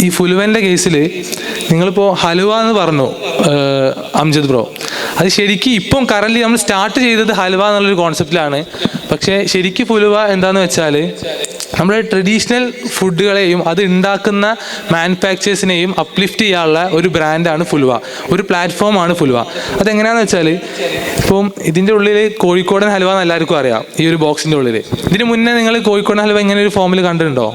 ഈ ഫുലുവൻ്റെ കേസിൽ നിങ്ങളിപ്പോൾ ഹലുവ എന്ന് പറഞ്ഞു അംജദ് ബ്രോ, അത് ശരിക്കും ഇപ്പം കറൻറ്റ്ലി നമ്മൾ സ്റ്റാർട്ട് ചെയ്തത് ഹലുവ എന്നുള്ളൊരു കോൺസെപ്റ്റിലാണ്. പക്ഷേ ശരിക്കും ഫുലുവ എന്താണെന്ന് വെച്ചാൽ നമ്മുടെ ട്രഡീഷണൽ ഫുഡുകളെയും അത് ഉണ്ടാക്കുന്ന മാനുഫാക്ചേഴ്സിനെയും അപ്ലിഫ്റ്റ് ചെയ്യാനുള്ള ഒരു ബ്രാൻഡാണ് ഫുലുവ, ഒരു പ്ലാറ്റ്ഫോമാണ് ഫുലുവ. അതെങ്ങനെയാണെന്ന് വെച്ചാൽ ഇപ്പം ഇതിൻ്റെ ഉള്ളിൽ കോഴിക്കോടൻ ഹലുവ എന്ന് എല്ലാവർക്കും അറിയാം, ഈ ഒരു ബോക്സിൻ്റെ ഉള്ളിൽ. ഇതിന് മുന്നേ നിങ്ങൾ കോഴിക്കോടൻ ഹലുവ ഇങ്ങനെ ഒരു ഫോമിൽ കണ്ടിട്ടുണ്ടോ?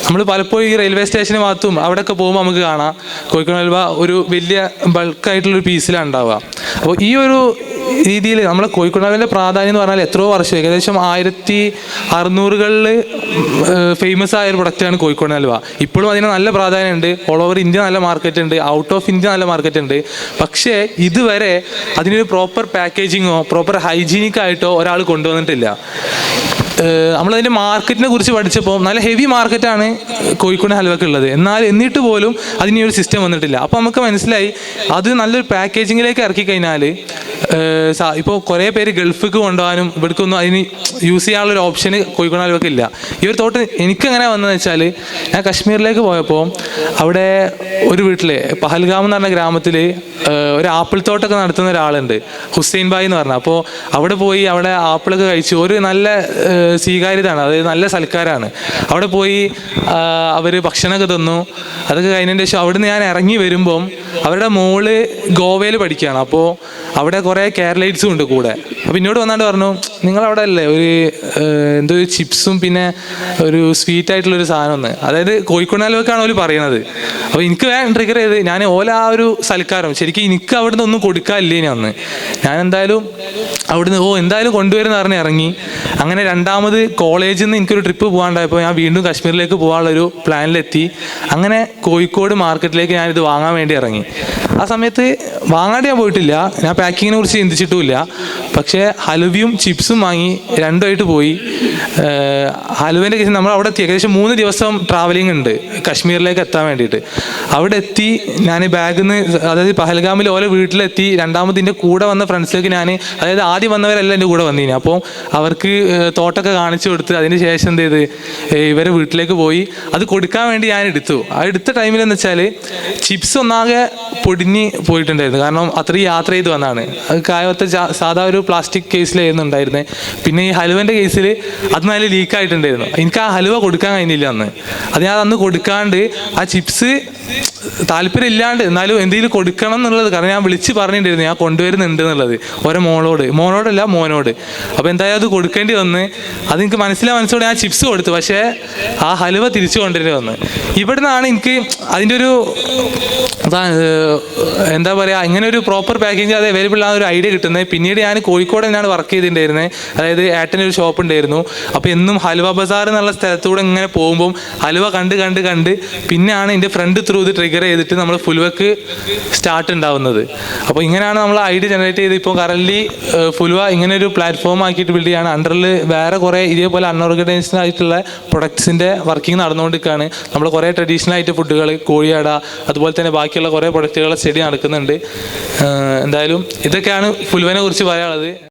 നമ്മൾ പലപ്പോഴും ഈ റെയിൽവേ സ്റ്റേഷന് ഭാഗത്തും അവിടെയൊക്കെ പോകുമ്പോൾ നമുക്ക് കാണാം കോഴിക്കോടൻ ഹലുവ ഒരു വലിയ ബൾക്കായിട്ടുള്ളൊരു പീസിലാണ് ഉണ്ടാവുക. അപ്പോൾ ഈ ഒരു രീതിയിൽ നമ്മളെ കോഴിക്കോട് ഹലുവയുടെ പ്രാധാന്യം എന്ന് പറഞ്ഞാൽ എത്രയോ വർഷം, ഏകദേശം 1600-കളിൽ ഫേമസ് ആയ ഒരു പ്രൊഡക്റ്റാണ് കോഴിക്കോട് ഹലുവ. ഇപ്പോഴും അതിന് നല്ല പ്രാധാന്യമുണ്ട്. ഓൾ ഓവർ ഇന്ത്യ നല്ല മാർക്കറ്റ് ഉണ്ട്, ഔട്ട് ഓഫ് ഇന്ത്യ നല്ല മാർക്കറ്റ് ഉണ്ട്. പക്ഷേ ഇതുവരെ അതിനൊരു പ്രോപ്പർ പാക്കേജിങ്ങോ പ്രോപ്പർ ഹൈജീനിക് ആയിട്ടോ ഒരാൾ കൊണ്ടുവന്നിട്ടില്ല. നമ്മളതിൻ്റെ മാർക്കറ്റിനെ കുറിച്ച് പഠിച്ചപ്പോൾ നല്ല ഹെവി മാർക്കറ്റാണ് കോഴിക്കോട് ഹലുവയ്ക്ക് ഉള്ളത്. എന്നിട്ട് പോലും അതിന് ഒരു സിസ്റ്റം വന്നിട്ടില്ല. അപ്പോൾ നമുക്ക് മനസ്സിലായി അത് നല്ലൊരു പാക്കേജിങ്ങിലേക്ക് ഇറക്കി കഴിഞ്ഞാൽ ഇപ്പോൾ കുറേ പേര് ഗൾഫിക്ക് കൊണ്ടുപോകാനും ഇവിടേക്കൊന്നും അതിന് യൂസ് ചെയ്യാനുള്ളൊരു ഓപ്ഷന് കോഴിക്കോട് ഹലുവയ്ക്ക് ഇല്ല. ഈ ഒരു തോട്ട് എനിക്കെങ്ങനെ വന്നതെന്ന് വെച്ചാൽ, ഞാൻ കശ്മീരിലേക്ക് പോയപ്പോൾ അവിടെ ഒരു വീട്ടിൽ പഹൽഗാം എന്ന് പറഞ്ഞ ഗ്രാമത്തിൽ ഒരു ആപ്പിൾ തോട്ടമൊക്കെ നടത്തുന്ന ഒരാളുണ്ട്, ഹുസൈൻ ഭായ് എന്ന് പറഞ്ഞാൽ. അപ്പോൾ അവിടെ പോയി അവിടെ ആപ്പിളൊക്കെ കഴിച്ചു. ഒരു നല്ല സ്വീകാര്യതാണ്, അതായത് നല്ല സൽക്കാരമാണ്. അവിടെ പോയി അവർ ഭക്ഷണമൊക്കെ തന്നു. അതൊക്കെ കഴിഞ്ഞതിന് ശേഷം അവിടുന്ന് ഞാൻ ഇറങ്ങി വരുമ്പം അവരുടെ മോള് ഗോവയിൽ പഠിക്കുകയാണ്. അപ്പോൾ അവിടെ കുറേ കേരളൈറ്റ്സും ഉണ്ട് കൂടെ. അപ്പോൾ എന്നോട് വന്നാണ്ട് പറഞ്ഞു, നിങ്ങളവിടെ അല്ലേ ഒരു എന്തോ ഒരു ചിപ്സും പിന്നെ ഒരു സ്വീറ്റ് ആയിട്ടുള്ളൊരു സാധനം ഒന്ന്, അതായത് കോഴിക്കോട് ഹലുവയ്ക്കാണ് അവർ പറയണത്. അപ്പോൾ എനിക്ക് വേഗം ട്രിഗർ ചെയ്ത് ഞാൻ ഓല ആ ഒരു സൽക്കാരം ശരിക്കും എനിക്ക് അവിടുന്ന് ഒന്നും കൊടുക്കാനില്ലേ ഞാൻ എന്തായാലും അവിടുന്ന് എന്തായാലും കൊണ്ടുവരുന്ന പറഞ്ഞ് ഇറങ്ങി. അങ്ങനെ രണ്ടാമത് കോളേജിൽ നിന്ന് എനിക്കൊരു ട്രിപ്പ് പോകാണ്ടായപ്പോൾ ഞാൻ വീണ്ടും കശ്മീരിലേക്ക് പോകാനുള്ളൊരു പ്ലാനിലെത്തി. അങ്ങനെ കോഴിക്കോട് മാർക്കറ്റിലേക്ക് ഞാനിത് വാങ്ങാൻ വേണ്ടി ഇറങ്ങി. ആ സമയത്ത് വാങ്ങാണ്ട് ഞാൻ പോയിട്ടില്ല, ഞാൻ പാക്കിങ്ങിനെ കുറിച്ച് ചിന്തിച്ചിട്ടുമില്ല. പക്ഷേ ഹലുവയും ചിപ്സും വാങ്ങി രണ്ടുമായിട്ട് പോയി. ഹലുവേൻ്റെ കേസ് നമ്മൾ അവിടെ എത്തി, ഏകദേശം 3 ദിവസം ട്രാവലിംഗ് ഉണ്ട് കശ്മീരിലേക്ക് എത്താൻ വേണ്ടിയിട്ട്. അവിടെ എത്തി ഞാൻ ബാഗിൽ നിന്ന്, അതായത് പഹൽഗാമിൽ ഓരോ വീട്ടിലെത്തി. രണ്ടാമതിൻ്റെ കൂടെ വന്ന ഫ്രണ്ട്സിലേക്ക് ഞാൻ, അതായത് ആദ്യം വന്നവരെല്ലാം എൻ്റെ കൂടെ വന്നിനി. അപ്പോൾ അവർക്ക് തോട്ടമൊക്കെ കാണിച്ചു കൊടുത്ത് അതിന് ശേഷം എന്ത് ചെയ്ത് ഇവരെ വീട്ടിലേക്ക് പോയി. അത് കൊടുക്കാൻ വേണ്ടി ഞാൻ എടുത്തു. ആ എടുത്ത ടൈമിൽ എന്ന് വെച്ചാൽ ചിപ്സ് ഒന്നാകെ പൊടിഞ്ഞ് പോയിട്ടുണ്ടായിരുന്നു, കാരണം അത്രയും യാത്ര ചെയ്ത് വന്നതാണ്. അത് കായത്തെ സാധാ ഒരു പ്ലാസ്റ്റിക് കേസിലായിരുന്നു ഉണ്ടായിരുന്നത്. പിന്നെ ഈ ഹലുവൻ്റെ കേസിൽ അത് നല്ല ലീക്കായിട്ടുണ്ടായിരുന്നു. എനിക്ക് ആ ഹലുവ കൊടുക്കാൻ കഴിഞ്ഞില്ല അന്ന്. അത് ഞാൻ അന്ന് കൊടുക്കാണ്ട് ആ ചിപ്സ് താല്പര്യം ഇല്ലാണ്ട് എന്നാലും എന്തെങ്കിലും കൊടുക്കണം എന്നുള്ളത്, കാരണം ഞാൻ വിളിച്ച് പറഞ്ഞിട്ടുണ്ടായിരുന്നു ഞാൻ കൊണ്ടുവരുന്നുണ്ട് എന്നുള്ളത് ഓരോ മോനോടല്ല മോനോട്. അപ്പോൾ എന്തായാലും അത് കൊടുക്കേണ്ടി വന്ന്. അത് എനിക്ക് മനസ്സിലോടെ ഞാൻ ചിപ്സ് കൊടുത്തു, പക്ഷേ ആ ഹലുവ തിരിച്ചു കൊണ്ടുവരേണ്ടി വന്ന്. ഇവിടെ നിന്നാണ് എനിക്ക് അതിൻ്റെ ഒരു എന്താ പറയുക, ഇങ്ങനെ ഒരു പ്രോപ്പർ പാക്കേജ് അത് അവൈലബിൾ ആകുന്ന ഒരു ഐഡിയ കിട്ടുന്നത്. പിന്നീട് ഞാൻ കോഴിക്കോട് തന്നെയാണ് വർക്ക് ചെയ്തിട്ടുണ്ടായിരുന്നത്, അതായത് ഏട്ടൻ്റെ ഒരു ഷോപ്പ് ഉണ്ടായിരുന്നു. അപ്പോൾ എന്നും ഹലുവ ബസാർ എന്നുള്ള സ്ഥലത്തൂടെ ഇങ്ങനെ പോകുമ്പം ഹലുവ കണ്ട് പിന്നെയാണ് എൻ്റെ ഫ്രണ്ട് ത്രൂ ഇത് ട്രിഗർ ചെയ്തിട്ട് നമ്മൾ ഫുലുവക്ക് സ്റ്റാർട്ട് ഉണ്ടാവുന്നത്. അപ്പോൾ ഇങ്ങനെയാണ് നമ്മൾ ഐഡിയ ജനറേറ്റ് ചെയ്ത് ഇപ്പോൾ കറൻറ്റ്ലി ഫുലുവ ഇങ്ങനെ ഒരു പ്ലാറ്റ്ഫോം ആക്കിയിട്ട് ബിൽഡ് ചെയ്യാണ്. അണ്ടറിൽ വേറെ കുറേ ഇതേപോലെ അൺഓർഗനൈസ്ഡ് ആയിട്ടുള്ള പ്രൊഡക്ട്സിൻ്റെ വർക്കിംഗ് നടന്നുകൊണ്ടിരിക്കുകയാണ്. നമ്മൾ കുറേ ട്രഡീഷണൽ ആയിട്ട് ഫുഡുകൾ, കോഴിയട, അതുപോലെ തന്നെ ബാക്കിയുള്ള കുറേ പ്രൊഡക്റ്റുകളുടെ സ്റ്റഡി നടക്കുന്നുണ്ട്. എന്തായാലും ഇതൊക്കെയാണ് ഫുലുവനെ കുറിച്ച് പറയാനുള്ളത്.